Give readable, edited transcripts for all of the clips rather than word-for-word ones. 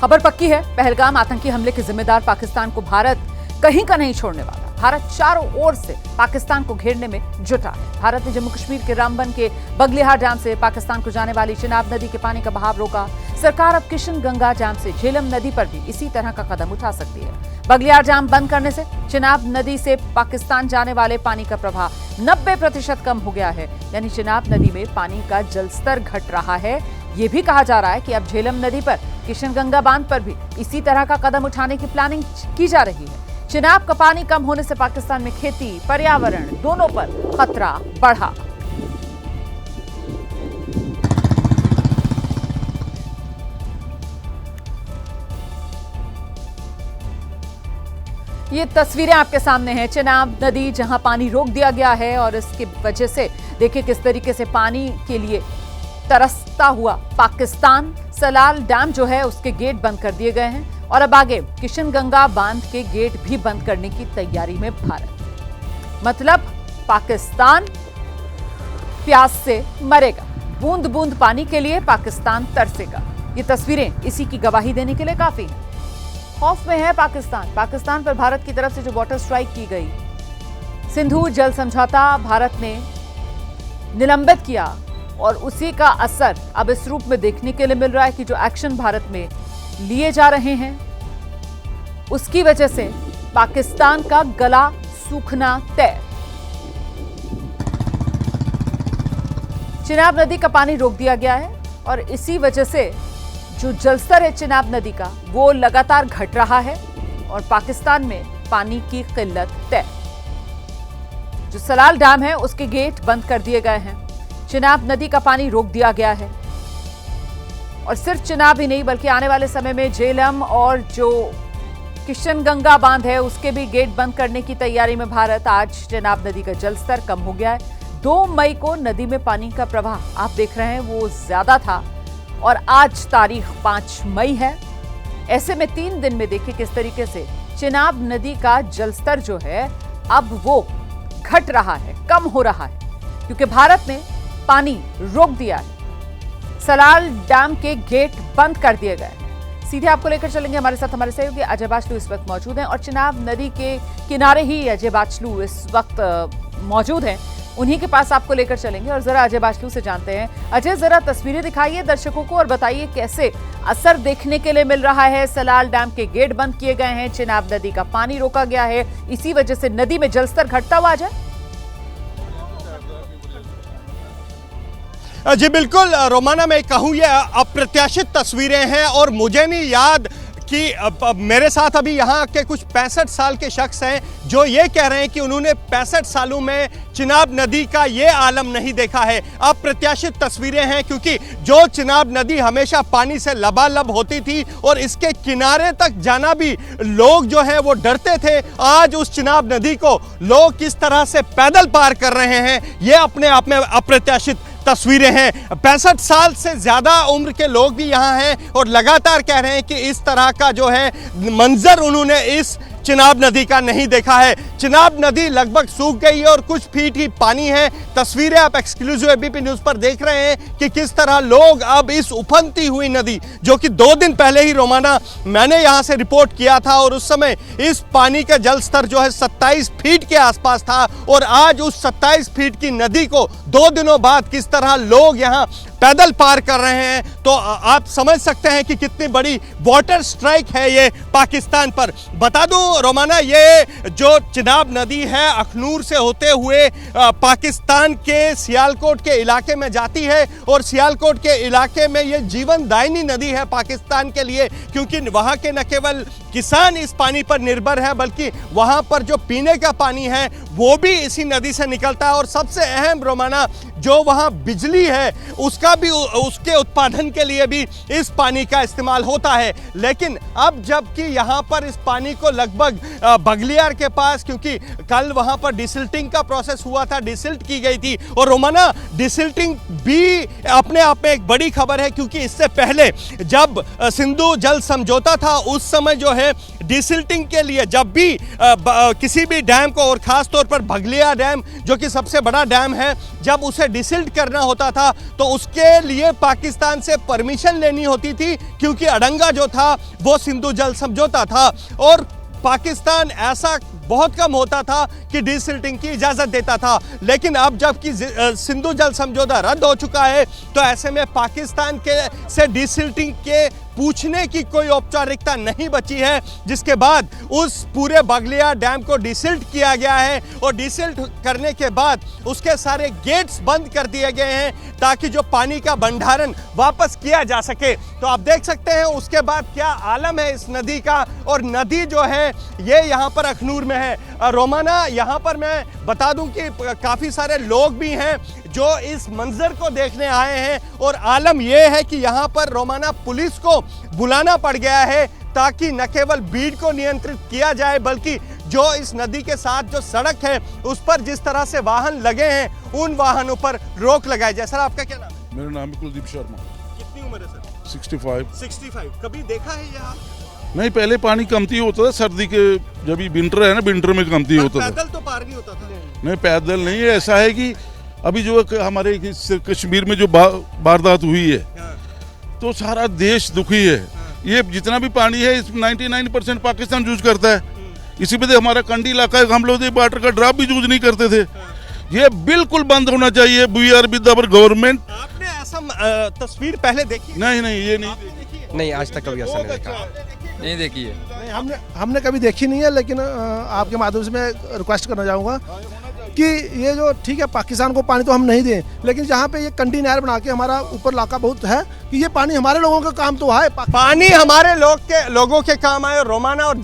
खबर पक्की है, पहलगाम आतंकी हमले के जिम्मेदार पाकिस्तान को भारत कहीं का नहीं छोड़ने वाला। भारत चारों ओर से पाकिस्तान को घेरने में जुटा है। भारत ने जम्मू कश्मीर के रामबन के बगलिहार डैम से पाकिस्तान को जाने वाली चिनाब नदी के पानी का बहाव रोका। सरकार अब किशन गंगा डैम से झेलम नदी पर भी इसी तरह का कदम उठा सकती है। बगलिहार डैम बंद करने से चिनाब नदी से पाकिस्तान जाने वाले पानी का प्रवाह 90% कम हो गया है। यानी चिनाब नदी में पानी का जलस्तर घट रहा है। ये भी कहा जा रहा है कि अब झेलम नदी पर किशन गंगा बांध पर भी इसी तरह का कदम उठाने की प्लानिंग की जा रही है। चिनाब का पानी कम होने से पाकिस्तान में खेती, पर्यावरण दोनों पर खतरा बढ़ा। ये तस्वीरें आपके सामने हैं। चिनाब नदी जहां पानी रोक दिया गया है और इसकी वजह से देखिए किस तरीके से पानी के लिए तरसता हुआ पाकिस्तान। सलाल डैम जो है उसके गेट बंद कर दिए गए हैं और अब आगे किशन गंगा बांध के गेट भी बंद करने की तैयारी में भारत। मतलब पाकिस्तान प्यास से मरेगा। बूंद बूंद पानी के लिए पाकिस्तान तरसेगा। ये तस्वीरें इसी की गवाही देने के लिए काफी हैं। खौफ में है पाकिस्तान पर भारत की तरफ से जो वाटर स्ट्राइक की गई, सिंधु जल समझौता भारत ने निलंबित किया और उसी का असर अब इस रूप में देखने के लिए मिल रहा है कि जो एक्शन भारत में लिए जा रहे हैं उसकी वजह से पाकिस्तान का गला सूखना तय। चिनाब नदी का पानी रोक दिया गया है और इसी वजह से जो जलस्तर है चिनाब नदी का वो लगातार घट रहा है और पाकिस्तान में पानी की किल्लत तय। जो सलाल डैम है उसके गेट बंद कर दिए गए हैं। चिनाब नदी का पानी रोक दिया गया है और सिर्फ चिनाब ही नहीं बल्कि आने वाले समय में झेलम और जो किशन गंगा बांध है उसके भी गेट बंद करने की तैयारी में भारत। आज चिनाब नदी का जलस्तर कम हो गया है। 2 मई को नदी में पानी का प्रवाह आप देख रहे हैं वो ज्यादा था और आज तारीख 5 मई है। ऐसे में 3 दिन में देखिए किस तरीके से चिनाब नदी का जलस्तर जो है अब वो घट रहा है, कम हो रहा है क्योंकि भारत ने पानी रोक दिया है। सलाल डैम के गेट बंद कर दिए गए हैं। सीधे आपको लेकर चलेंगे, हमारे साथ हमारे सहयोगी अजय बाचलू इस वक्त मौजूद हैं और चिनाब नदी के किनारे ही अजय बाचलू इस वक्त मौजूद हैं। उन्हीं के पास आपको लेकर चलेंगे और जरा अजय बाचलू से जानते हैं। अजय, जरा तस्वीरें दिखाइए दर्शकों को और बताइए कैसे असर देखने के लिए मिल रहा है। सलाल डैम के गेट बंद किए गए हैं, चिनाब नदी का पानी रोका गया है, इसी वजह से नदी में जलस्तर घटता हुआ अजय। जी बिल्कुल रोमाना, मैं कहूँ ये अप्रत्याशित तस्वीरें हैं और मुझे नहीं याद कि मेरे साथ अभी यहाँ के कुछ 65 साल के शख्स हैं जो ये कह रहे हैं कि उन्होंने 65 सालों में चिनाब नदी का ये आलम नहीं देखा है। अप्रत्याशित तस्वीरें हैं क्योंकि जो चिनाब नदी हमेशा पानी से लबालब होती थी और इसके किनारे तक जाना भी लोग जो है वो डरते थे, आज उस चिनाब नदी को लोग किस तरह से पैदल पार कर रहे हैं ये अपने आप में अप्रत्याशित तस्वीरें हैं। 65 साल से ज्यादा उम्र के लोग भी यहाँ हैं और लगातार कह रहे हैं कि इस तरह का जो है मंजर उन्होंने इस चिनाब नदी का नहीं देखा है। चिनाब नदी लगभग सूख गई है और कुछ फीट ही पानी है। तस्वीरें आप एक्सक्लूसिव एबीपी न्यूज पर देख रहे हैं कि किस तरह लोग अब इस उफनती हुई नदी, जो कि 2 दिन पहले ही रोमाना मैंने यहां से रिपोर्ट किया था और उस समय इस पानी का जल स्तर जो है 27 फीट के आसपास था और आज उस 27 फीट की नदी को 2 दिनों बाद किस तरह लोग यहां पैदल पार कर रहे हैं, तो आप समझ सकते हैं कि कितनी बड़ी वाटर स्ट्राइक है ये पाकिस्तान पर। बता दूं रोमाना, ये जो चिनाब नदी है अखनूर से होते हुए पाकिस्तान के सियालकोट के इलाके में जाती है और सियालकोट के इलाके में ये जीवनदायिनी नदी है पाकिस्तान के लिए, क्योंकि वहाँ के न केवल किसान इस पानी पर निर्भर है बल्कि वहाँ पर जो पीने का पानी है वो भी इसी नदी से निकलता है और सबसे अहम रोमाना जो वहाँ बिजली है उसका भी, उसके उत्पादन के लिए भी इस पानी का इस्तेमाल होता है। लेकिन अब जबकि यहाँ पर इस पानी को लगभग बगलियार के पास, क्योंकि कल वहाँ पर डिसिल्टिंग का प्रोसेस हुआ था, डिसिल्ट की गई थी और रोमाना डिसिल्टिंग भी अपने आप में एक बड़ी खबर है क्योंकि इससे पहले जब सिंधु जल समझौता था उस समय जो है डिसिल्टिंग के लिए जब भी किसी भी डैम को और खास तौर खासतौर पर बगलिया डैम जो कि सबसे बड़ा डैम है, जब उसे डिसिल्ट करना होता था तो उसके लिए पाकिस्तान से परमिशन लेनी होती थी, क्योंकि अड़ंगा जो था वो सिंधु जल समझौता था और पाकिस्तान ऐसा बहुत कम होता था कि डिसिल्टिंग की इजाजत देता था। लेकिन अब जबकि सिंधु जल समझौता रद्द हो चुका है तो ऐसे में पाकिस्तान के से डिसिल्टिंग के पूछने की कोई औपचारिकता नहीं बची है, जिसके बाद उस पूरे बगलिया डैम को डिसिल्ट किया गया है और डिसिल्ट करने के बाद उसके सारे गेट्स बंद कर दिए गए हैं ताकि जो पानी का भंडारण वापस किया जा सके। तो आप देख सकते हैं उसके बाद क्या आलम है इस नदी का, और नदी जो है ये यहाँ पर अखनूर में है। रोमाना, यहाँ पर मैं बता दूं कि काफ़ी सारे लोग भी हैं जो इस मंजर को देखने आए हैं, और आलम यह है कि यहाँ पर रोमाना पुलिस को बुलाना पड़ गया है ताकि न केवल भीड़ को नियंत्रित किया जाए बल्कि जो इस नदी के साथ जो सड़क है उस पर जिस तरह से वाहन लगे हैं उन वाहनों पर रोक लगाई जाए। सर, आपका क्या नाम है? मेरा नाम है कुलदीप शर्मा। कितनी उम्र है सर? 65। कभी देखा है यहाँ? नहीं, पहले पानी कमती होता था, सर्दी के जब भी विंटर है ना, विंटर में कमती होता था। पैदल तो पार नहीं होता था। नहीं, पैदल नहीं है। ऐसा है कि अभी जो हमारे कश्मीर में जो वारदात हुई है तो सारा देश दुखी है। ये जितना भी पानी है 99% पाकिस्तान यूज करता है। इसी वजह हमारा कंडी इलाका है, हम लोग वाटर का ड्रॉप भी यूज नहीं करते थे। ये बिल्कुल बंद होना चाहिए। We are with our government. आपने ऐसा तस्वीर पहले देखी? नहीं, ये नहीं। नहीं, आज तक कभी ऐसा नहीं देखा। नहीं देखी है। नहीं, हमने कभी देखी नहीं है, लेकिन आपके माध्यम से मैं रिक्वेस्ट करना चाहूँगा कि ये जो ठीक है पाकिस्तान को पानी तो हम नहीं दें, लेकिन जहाँ पे ये कंडी नहर बना के हमारा ऊपर इलाका बहुत है कि ये पानी हमारे लोगों का काम तो है। पानी हमारे लोगों के काम आए। रोमाना, और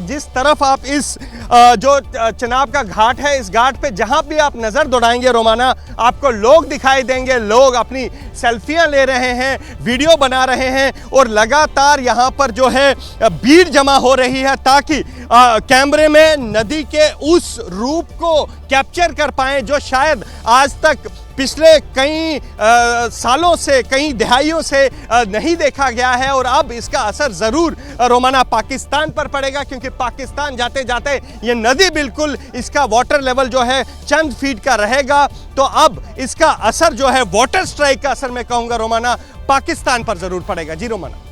जिस तरफ आप इस जो चिनाब का घाट है, इस घाट पे जहाँ भी आप नज़र दौड़ाएंगे रोमाना, आपको लोग दिखाई देंगे। लोग अपनी सेल्फियाँ ले रहे हैं, वीडियो बना रहे हैं और लगातार यहाँ पर जो है भीड़ जमा हो रही है ताकि कैमरे में नदी के उस रूप को कैप्चर कर पाएं जो शायद आज तक पिछले कई सालों से, कई दहाइयों से नहीं देखा गया है। और अब इसका असर ज़रूर रोमाना पाकिस्तान पर पड़ेगा, क्योंकि पाकिस्तान जाते जाते ये नदी बिल्कुल इसका वाटर लेवल जो है चंद फीट का रहेगा। तो अब इसका असर जो है वाटर स्ट्राइक का असर मैं कहूँगा रोमाना पाकिस्तान पर ज़रूर पड़ेगा। जी रोमाना।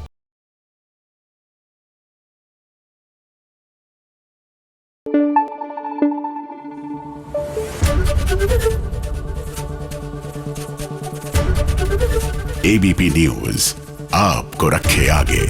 एबीपी न्यूज आपको रखे आगे।